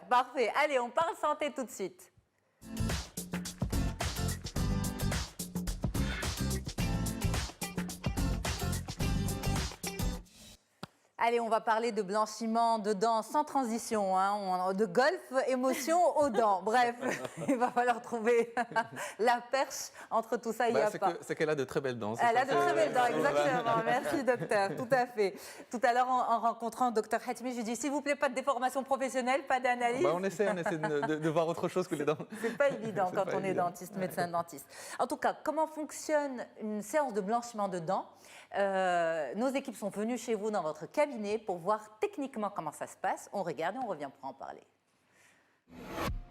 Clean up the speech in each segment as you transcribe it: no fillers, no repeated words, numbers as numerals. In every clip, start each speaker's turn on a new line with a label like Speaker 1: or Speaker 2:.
Speaker 1: Parfait. Allez, on parle santé tout de suite. Allez, on va parler de blanchiment de dents sans transition, hein, de golf, émotion aux dents. Bref, il va falloir trouver la perche entre tout ça. Il y a pas.
Speaker 2: C'est qu'elle a de très belles dents.
Speaker 1: Elle a de très belles dents, exactement. Merci, docteur. Tout à fait. Tout à l'heure, en rencontrant docteur Hatimi, je lui ai dit, s'il vous plaît, pas de déformation professionnelle, pas d'analyse.
Speaker 2: On essaie de voir autre chose que les dents.
Speaker 1: C'est pas évident quand on est dentiste, médecin dentiste. En tout cas, comment fonctionne une séance de blanchiment de dents? Nos équipes sont venues chez vous dans votre cabinet pour voir techniquement comment ça se passe. On regarde et on revient pour en parler.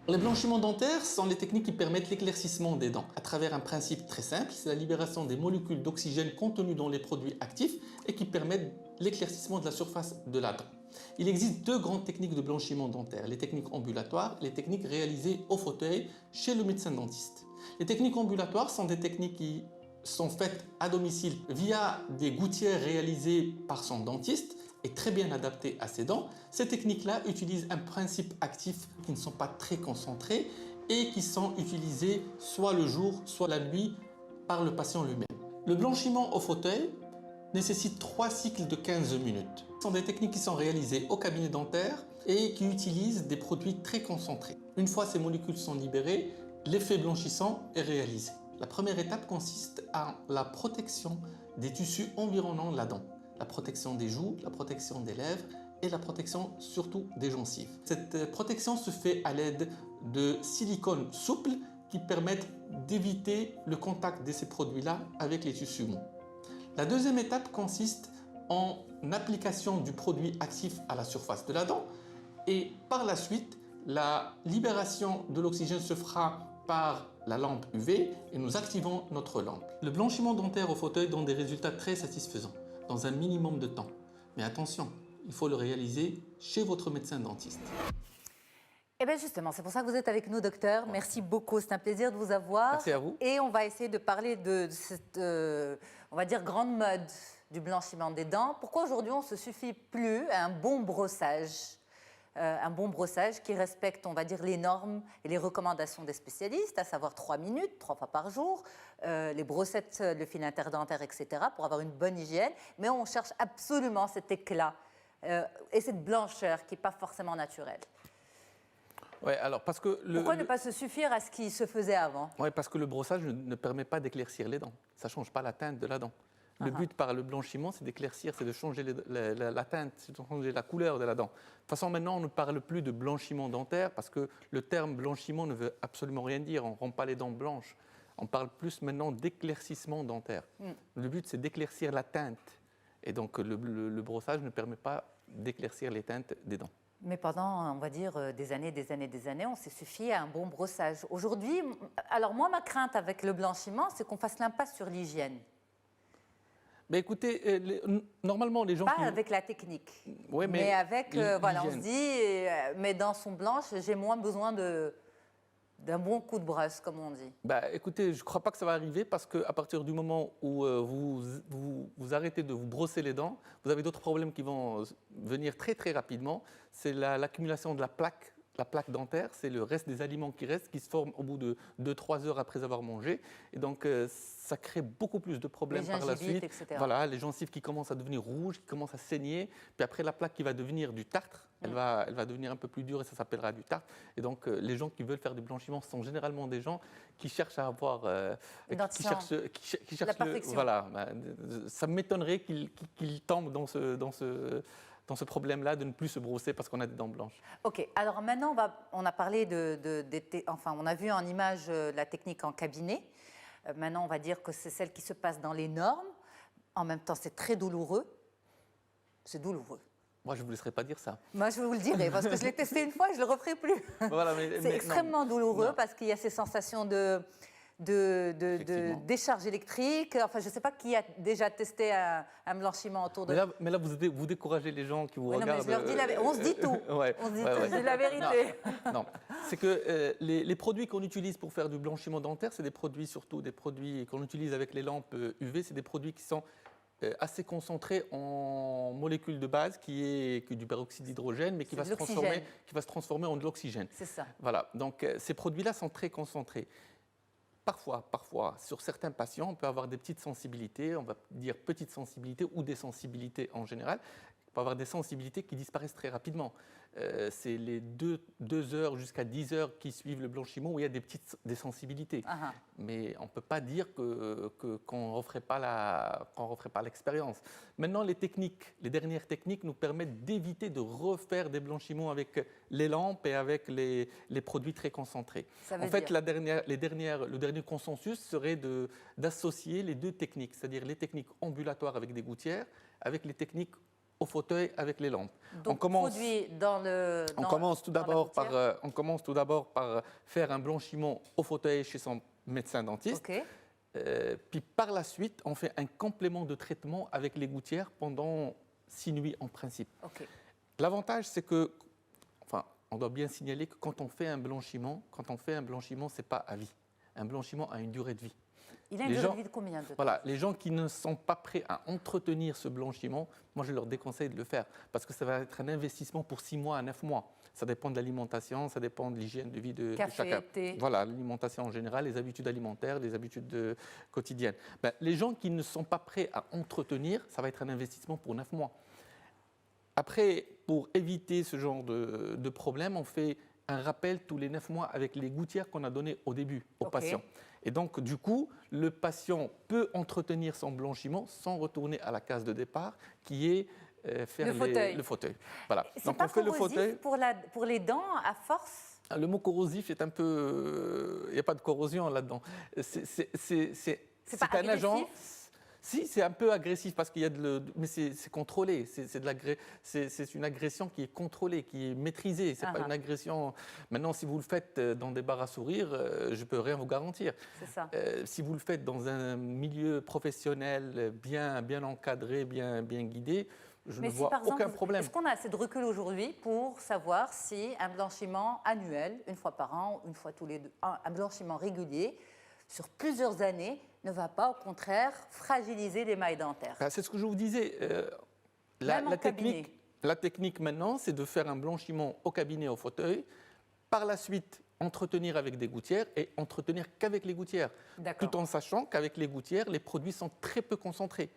Speaker 3: Les blanchiments dentaires sont les techniques qui permettent l'éclaircissement des dents à travers un principe très simple, c'est la libération des molécules d'oxygène contenues dans les produits actifs et qui permettent l'éclaircissement de la surface de la dent. Il existe deux grandes techniques de blanchiment dentaire, les techniques ambulatoires et les techniques réalisées au fauteuil chez le médecin dentiste. Les techniques ambulatoires sont des techniques qui sont faites à domicile via des gouttières réalisées par son dentiste et très bien adaptées à ses dents. Ces techniques-là utilisent un principe actif qui ne sont pas très concentrés et qui sont utilisés soit le jour, soit la nuit par le patient lui-même. Le blanchiment au fauteuil nécessite 3 cycles de 15 minutes. Ce sont des techniques qui sont réalisées au cabinet dentaire et qui utilisent des produits très concentrés. Une fois ces molécules sont libérées, l'effet blanchissant est réalisé. La première étape consiste à la protection des tissus environnant la dent. La protection des joues, la protection des lèvres et la protection surtout des gencives. Cette protection se fait à l'aide de silicone souple qui permettent d'éviter le contact de ces produits-là avec les tissus mous. La deuxième étape consiste en application du produit actif à la surface de la dent et par la suite, la libération de l'oxygène se fera par la lampe UV et nous activons notre lampe. Le blanchiment dentaire au fauteuil donne des résultats très satisfaisants dans un minimum de temps. Mais attention, il faut le réaliser chez votre médecin dentiste.
Speaker 1: Eh bien justement, c'est pour ça que vous êtes avec nous, docteur. Merci beaucoup, c'est un plaisir de vous avoir.
Speaker 2: Merci à vous.
Speaker 1: Et on va essayer de parler de cette, on va dire, grande mode du blanchiment des dents. Pourquoi aujourd'hui on ne se suffit plus à un bon brossage qui respecte, on va dire, les normes et les recommandations des spécialistes, à savoir 3 minutes, 3 fois par jour, les brossettes, le fil interdentaire, etc., pour avoir une bonne hygiène. Mais on cherche absolument cet éclat et cette blancheur qui n'est pas forcément naturelle.
Speaker 2: Ouais, alors parce que
Speaker 1: Pourquoi ne pas se suffire à ce qui se faisait avant?
Speaker 2: Ouais, parce que le brossage ne permet pas d'éclaircir les dents. Ça ne change pas la teinte de la dent. Le but par le blanchiment, c'est d'éclaircir, c'est de changer la teinte, c'est de changer la couleur de la dent. De toute façon, maintenant, on ne parle plus de blanchiment dentaire parce que le terme blanchiment ne veut absolument rien dire. On ne rend pas les dents blanches. On parle plus maintenant d'éclaircissement dentaire. Le but, c'est d'éclaircir la teinte. Et donc, le brossage ne permet pas d'éclaircir les teintes des dents.
Speaker 1: Mais pendant, on va dire, des années, on s'est suffi à un bon brossage. Aujourd'hui, alors moi, ma crainte avec le blanchiment, c'est qu'on fasse l'impasse sur l'hygiène.
Speaker 2: Mais écoutez, normalement, les gens
Speaker 1: Pas avec la technique,
Speaker 2: ouais,
Speaker 1: mais avec, voilà, on se dit, mes dents sont blanches, j'ai moins besoin d'un bon coup de brosse, comme on dit.
Speaker 2: Écoutez, je ne crois pas que ça va arriver parce qu'à partir du moment où vous arrêtez de vous brosser les dents, vous avez d'autres problèmes qui vont venir très très rapidement. C'est l'accumulation de la plaque dentaire, c'est le reste des aliments qui restent, qui se forment au bout de 2-3 heures après avoir mangé. Et donc, ça crée beaucoup plus de problèmes par la suite.
Speaker 1: Etc.
Speaker 2: Voilà, les gencives qui commencent à devenir rouges, qui commencent à saigner. Puis après, la plaque qui va devenir du tartre, elle va devenir un peu plus dure et ça s'appellera du tartre. Et donc, les gens qui veulent faire du blanchiment sont généralement des gens qui cherchent à avoir... qui cherchent
Speaker 1: la perfection.
Speaker 2: Voilà, ça m'étonnerait qu'ils tombent dans ce problème-là de ne plus se brosser parce qu'on a des dents blanches.
Speaker 1: Ok, alors maintenant, on a parlé on a vu en image la technique en cabinet. Maintenant, on va dire que c'est celle qui se passe dans les normes. En même temps, c'est très douloureux. C'est douloureux.
Speaker 2: Moi, je ne vous laisserai pas dire ça.
Speaker 1: Moi, je vous le dirai, parce que je l'ai testé une fois et je ne le referai plus.
Speaker 2: Voilà,
Speaker 1: c'est extrêmement douloureux parce qu'il y a ces sensations de décharge électrique. Enfin, je ne sais pas qui a déjà testé un blanchiment autour de...
Speaker 2: Mais là vous découragez les gens qui vous regardent.
Speaker 1: Non, mais je leur dis on se dit tout. On se dit tout, c'est la vérité.
Speaker 2: Non. C'est que les produits qu'on utilise pour faire du blanchiment dentaire, c'est surtout des produits qu'on utilise avec les lampes UV, c'est des produits qui sont assez concentré en molécule de base qui est du peroxyde d'hydrogène, mais qui va se transformer en de l'oxygène.
Speaker 1: C'est ça.
Speaker 2: Voilà, donc ces produits-là sont très concentrés. Parfois, sur certains patients, on peut avoir des petites sensibilités, on va dire petites sensibilités ou des sensibilités en général. On peut avoir des sensibilités qui disparaissent très rapidement. C'est les 2 heures jusqu'à 10 heures qui suivent le blanchiment où il y a des sensibilités. Mais on ne peut pas dire qu'on ne referait pas l'expérience. Maintenant, les dernières techniques nous permettent d'éviter de refaire des blanchiments avec les lampes et avec les produits très concentrés. En fait, le dernier consensus serait d'associer les 2 techniques, c'est-à-dire les techniques ambulatoires avec des gouttières, avec les techniques au fauteuil avec les lampes.
Speaker 1: Donc, on
Speaker 2: commence tout d'abord par faire un blanchiment au fauteuil chez son médecin dentiste. Puis par la suite, on fait un complément de traitement avec les gouttières pendant 6 nuits en principe. L'avantage, c'est que, on doit bien signaler que quand on fait un blanchiment, ce n'est pas à vie. Un blanchiment a une durée de vie.
Speaker 1: Il a une durée de vie de combien de temps?
Speaker 2: Voilà, les gens qui ne sont pas prêts à entretenir ce blanchiment, moi je leur déconseille de le faire parce que ça va être un investissement pour 6 mois à 9 mois. Ça dépend de l'alimentation, ça dépend de l'hygiène de vie de chacun.
Speaker 1: Thé.
Speaker 2: Voilà, l'alimentation en général, les habitudes alimentaires, les habitudes quotidiennes. Les gens qui ne sont pas prêts à entretenir, ça va être un investissement pour 9 mois. Après, pour éviter ce genre de problème, on fait un rappel tous les 9 mois avec les gouttières qu'on a données au début aux patients. Et donc, du coup, le patient peut entretenir son blanchiment sans retourner à la case de départ, qui est faire le fauteuil. Voilà.
Speaker 1: Donc, on fait le fauteuil pour les dents à force?
Speaker 2: Le mot corrosif est un peu... Il n'y a pas de corrosion là-dedans. C'est un agent... Si, c'est un peu agressif parce qu'il y a mais c'est contrôlé. C'est une agression qui est contrôlée, qui est maîtrisée. C'est pas une agression. Maintenant, si vous le faites dans des bars à sourire, je peux rien vous garantir.
Speaker 1: C'est ça.
Speaker 2: Si vous le faites dans un milieu professionnel bien encadré, bien guidé, je ne vois aucun problème.
Speaker 1: Est-ce qu'on a assez de recul aujourd'hui pour savoir si un blanchiment annuel, une fois par an, une fois tous les 2, un blanchiment régulier sur plusieurs années ne va pas, au contraire, fragiliser l'émail dentaire?
Speaker 2: C'est ce que je vous disais. La technique maintenant, c'est de faire un blanchiment au cabinet, au fauteuil. Par la suite, entretenir avec des gouttières et entretenir qu'avec les gouttières. Tout en sachant qu'avec les gouttières, les produits sont très peu concentrés.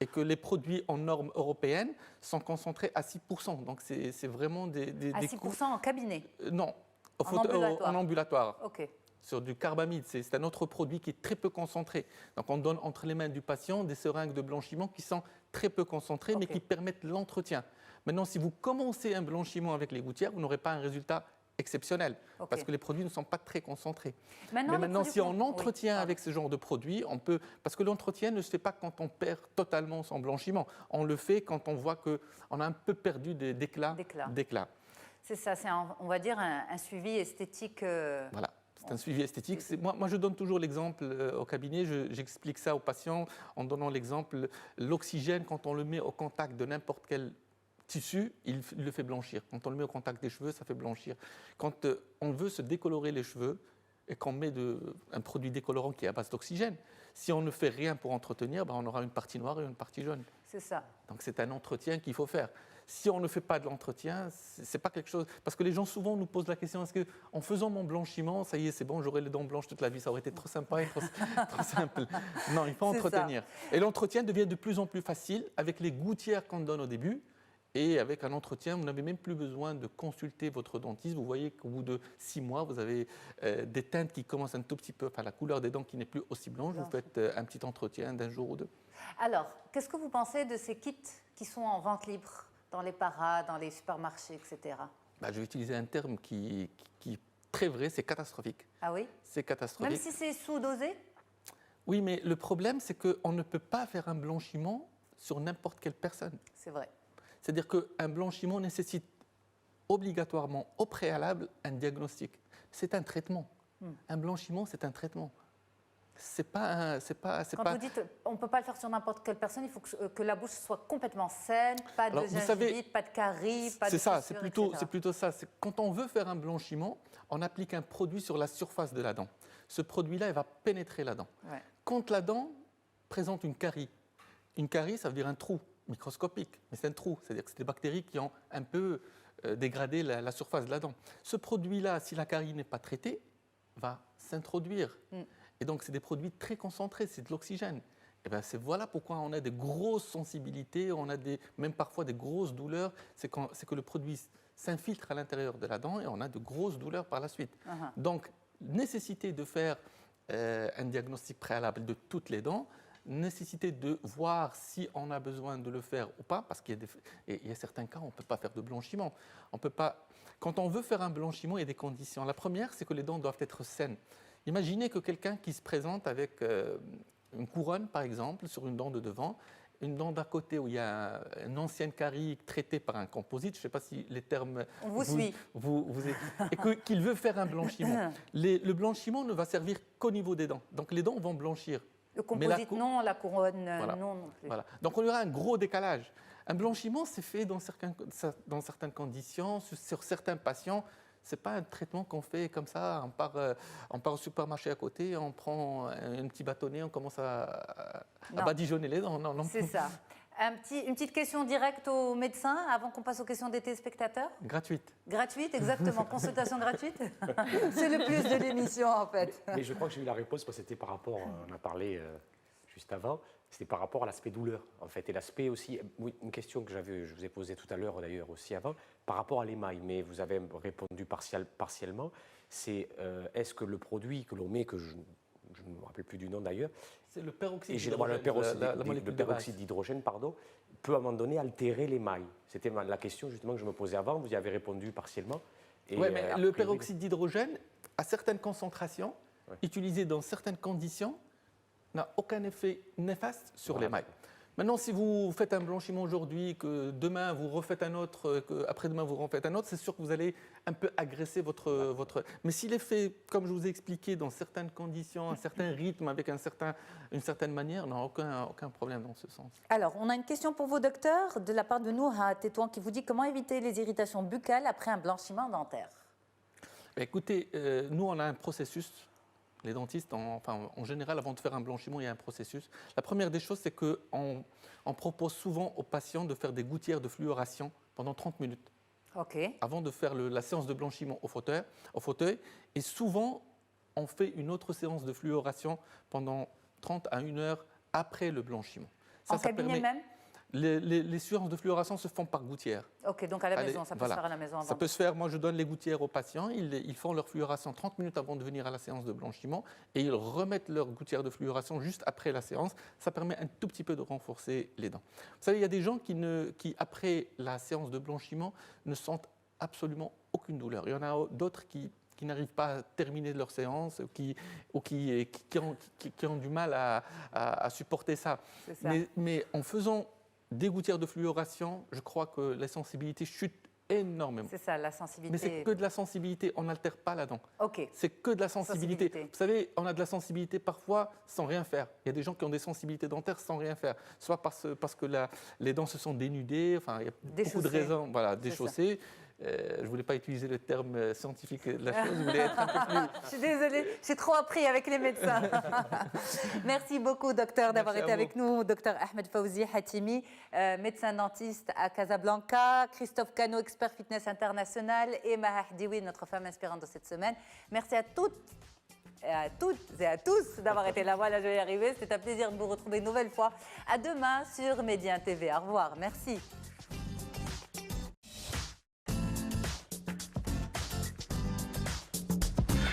Speaker 2: Et que les produits en normes européennes sont concentrés à 6%. Donc, c'est vraiment des
Speaker 1: à 6% en cabinet?
Speaker 2: Non,
Speaker 1: en
Speaker 2: ambulatoire.
Speaker 1: OK.
Speaker 2: Sur du carbamide, c'est un autre produit qui est très peu concentré. Donc on donne entre les mains du patient des seringues de blanchiment qui sont très peu concentrées, mais qui permettent l'entretien. Maintenant, si vous commencez un blanchiment avec les gouttières, vous n'aurez pas un résultat exceptionnel, parce que les produits ne sont pas très concentrés. Mais maintenant, si on entretient avec ce genre de produits, on peut... Parce que l'entretien ne se fait pas quand on perd totalement son blanchiment. On le fait quand on voit qu'on a un peu perdu d'éclat.
Speaker 1: C'est ça, c'est on va dire un suivi esthétique.
Speaker 2: Voilà. C'est un suivi esthétique. Moi, je donne toujours l'exemple au cabinet, j'explique ça aux patients en donnant l'exemple. L'oxygène, quand on le met au contact de n'importe quel tissu, il le fait blanchir. Quand on le met au contact des cheveux, ça fait blanchir. Quand on veut se décolorer les cheveux et qu'on met un produit décolorant qui est à base d'oxygène, si on ne fait rien pour entretenir, on aura une partie noire et une partie jaune.
Speaker 1: C'est ça.
Speaker 2: Donc c'est un entretien qu'il faut faire. Si on ne fait pas de l'entretien, c'est pas quelque chose... Parce que les gens souvent nous posent la question, est-ce qu'en faisant mon blanchiment, ça y est, c'est bon, j'aurai les dents blanches toute la vie, ça aurait été trop sympa et trop simple. Non, il faut entretenir. Et l'entretien devient de plus en plus facile avec les gouttières qu'on donne au début. Et avec un entretien, vous n'avez même plus besoin de consulter votre dentiste. Vous voyez qu'au bout de 6 mois, vous avez des teintes qui commencent un tout petit peu, la couleur des dents qui n'est plus aussi blanche. Vous faites un petit entretien d'1 jour ou 2.
Speaker 1: Alors, qu'est-ce que vous pensez de ces kits qui sont en vente libre dans les paras, dans les supermarchés, etc.
Speaker 2: Je vais utiliser un terme qui est très vrai, c'est catastrophique.
Speaker 1: Ah oui? C'est
Speaker 2: catastrophique.
Speaker 1: Même si c'est sous-dosé?
Speaker 2: Oui, mais le problème, c'est qu'on ne peut pas faire un blanchiment sur n'importe quelle personne.
Speaker 1: C'est vrai.
Speaker 2: C'est-à-dire qu'un blanchiment nécessite obligatoirement, au préalable, un diagnostic. C'est un traitement. Un blanchiment, c'est un traitement.
Speaker 1: Vous dites on ne peut pas le faire sur n'importe quelle personne, il faut que la bouche soit complètement saine, pas de gingivite, pas de caries, pas de fissures,
Speaker 2: c'est plutôt ça. Quand on veut faire un blanchiment, on applique un produit sur la surface de la dent. Ce produit-là, il va pénétrer la dent. Quand la dent présente une carie, Une carie, ça veut dire un trou microscopique, mais c'est un trou, c'est-à-dire que c'est des bactéries qui ont un peu dégradé la surface de la dent. Ce produit-là, si la carie n'est pas traitée, va s'introduire. Et donc, c'est des produits très concentrés, c'est de l'oxygène. Et bien, voilà pourquoi on a des grosses sensibilités, on a même parfois des grosses douleurs. C'est que le produit s'infiltre à l'intérieur de la dent et on a de grosses douleurs par la suite. Donc, nécessité de faire un diagnostic préalable de toutes les dents, nécessité de voir si on a besoin de le faire ou pas, parce qu'il y a certains cas où on ne peut pas faire de blanchiment. On peut pas, quand on veut faire un blanchiment, il y a des conditions. La première, c'est que les dents doivent être saines. Imaginez que quelqu'un qui se présente avec une couronne, par exemple, sur une dent de devant, une dent d'à côté où il y a une ancienne carie traitée par un composite, je ne sais pas si les termes...
Speaker 1: On vous suit.
Speaker 2: Et qu'il veut faire un blanchiment. Le blanchiment ne va servir qu'au niveau des dents. Donc les dents vont blanchir.
Speaker 1: Le composite non, la couronne
Speaker 2: voilà.
Speaker 1: non plus.
Speaker 2: Voilà. Donc on aura un gros décalage. Un blanchiment, c'est fait dans certaines conditions, sur certains patients. Ce n'est pas un traitement qu'on fait comme ça, on part au supermarché à côté, on prend un petit bâtonnet, on commence à badigeonner les dents. Non.
Speaker 1: C'est ça. Une petite question directe au médecin avant qu'on passe aux questions des téléspectateurs.
Speaker 2: Gratuite.
Speaker 1: Gratuite, exactement. Consultation gratuite. C'est le plus de l'émission en fait.
Speaker 4: Mais je crois que j'ai eu la réponse parce que c'était par rapport, on a parlé juste avant, c'était par rapport à l'aspect douleur en fait. Et l'aspect aussi, une question que je vous ai posée tout à l'heure d'ailleurs aussi avant, par rapport à l'émail, mais vous avez répondu partiellement, c'est est-ce que le produit que l'on met, que je ne me rappelle plus du nom d'ailleurs,
Speaker 2: c'est le peroxyde
Speaker 4: d'hydrogène. Le peroxyde d'hydrogène, pardon, peut à un moment donné altérer l'émail. C'était la question justement que je me posais avant, vous y avez répondu partiellement.
Speaker 2: Oui, mais le peroxyde d'hydrogène, à certaines concentrations, utilisé dans certaines conditions, n'a aucun effet néfaste sur l'émail. Maintenant, si vous faites un blanchiment aujourd'hui, que demain vous refaites un autre, qu'après-demain vous refaites un autre, c'est sûr que vous allez un peu agresser votre... Mais s'il est fait, comme je vous ai expliqué, dans certaines conditions, un certain rythme, avec une certaine manière, on n'a aucun problème dans ce sens.
Speaker 1: Alors, on a une question pour vous, docteur, de la part de Noura Tétouan, qui vous dit comment éviter les irritations buccales après un blanchiment dentaire.
Speaker 2: Écoutez, nous, on a un processus. Les dentistes, en général, avant de faire un blanchiment, il y a un processus. La première des choses, c'est qu'on propose souvent aux patients de faire des gouttières de fluoration pendant 30 minutes. Avant de faire la séance de blanchiment au fauteuil. Et souvent, on fait une autre séance de fluoration pendant 30 à 1 heure après le blanchiment.
Speaker 1: En cabinet même ?
Speaker 2: Les séances de fluoration se font par gouttière.
Speaker 1: Ok, donc à la maison, ça peut se faire à la maison avant.
Speaker 2: Ça peut se faire, moi je donne les gouttières aux patients, ils font leur fluoration 30 minutes avant de venir à la séance de blanchiment et ils remettent leur gouttière de fluoration juste après la séance. Ça permet un tout petit peu de renforcer les dents. Vous savez, il y a des gens qui après la séance de blanchiment, ne sentent absolument aucune douleur. Il y en a d'autres qui n'arrivent pas à terminer leur séance ou qui ont du mal à supporter ça. Mais en faisant des gouttières de fluoration, je crois que la sensibilité chute énormément.
Speaker 1: C'est ça, la sensibilité.
Speaker 2: Mais c'est que de la sensibilité, on n'altère pas la dent.
Speaker 1: Ok.
Speaker 2: C'est que de la sensibilité. Vous savez, on a de la sensibilité parfois sans rien faire. Il y a des gens qui ont des sensibilités dentaires sans rien faire. Soit parce que les dents se sont dénudées, enfin, il y a beaucoup de raisons, déchaussées. Je ne voulais pas utiliser le terme scientifique de la chose, je voulais être un peu plus...
Speaker 1: Je suis désolée, j'ai trop appris avec les médecins. Merci beaucoup, docteur, d'avoir été avec nous. Docteur Ahmed Fawzi Hatimi, médecin dentiste à Casablanca, Christophe Cano, expert fitness international, et Maha Hdiwi, notre femme inspirante de cette semaine. Merci à toutes et à tous d'avoir été là. Voilà, je vais y arriver. C'était un plaisir de vous retrouver une nouvelle fois. À demain sur Média TV. Au revoir. Merci.